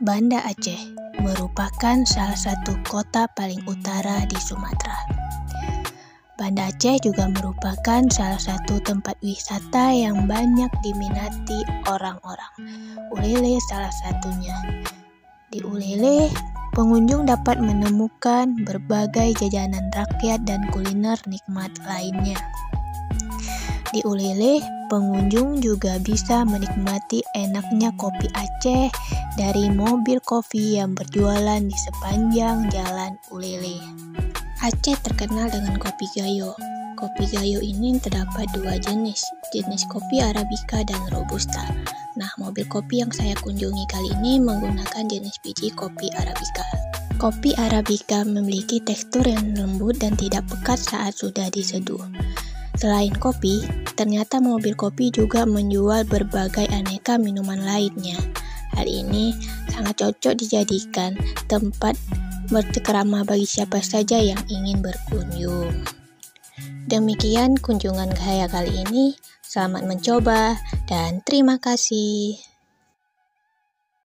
Banda Aceh merupakan salah satu kota paling utara di Sumatera. Banda Aceh juga merupakan salah satu tempat wisata yang banyak diminati orang-orang. Ulele salah satunya. Di Ulele, pengunjung dapat menemukan berbagai jajanan rakyat dan kuliner nikmat lainnya. Di Ulele, pengunjung juga bisa menikmati enaknya kopi Aceh dari mobil kopi yang berjualan di sepanjang jalan Ulele. Aceh terkenal dengan kopi gayo. Kopi gayo ini terdapat dua jenis kopi Arabica dan Robusta. Nah, mobil kopi yang saya kunjungi kali ini menggunakan jenis biji kopi Arabica. Kopi Arabica memiliki tekstur yang lembut dan tidak pekat saat sudah diseduh. Selain kopi, ternyata mobil kopi juga menjual berbagai aneka minuman lainnya. Hal ini sangat cocok dijadikan tempat bercengkrama bagi siapa saja yang ingin berkunjung. Demikian kunjungan saya kali ini. Selamat mencoba dan terima kasih.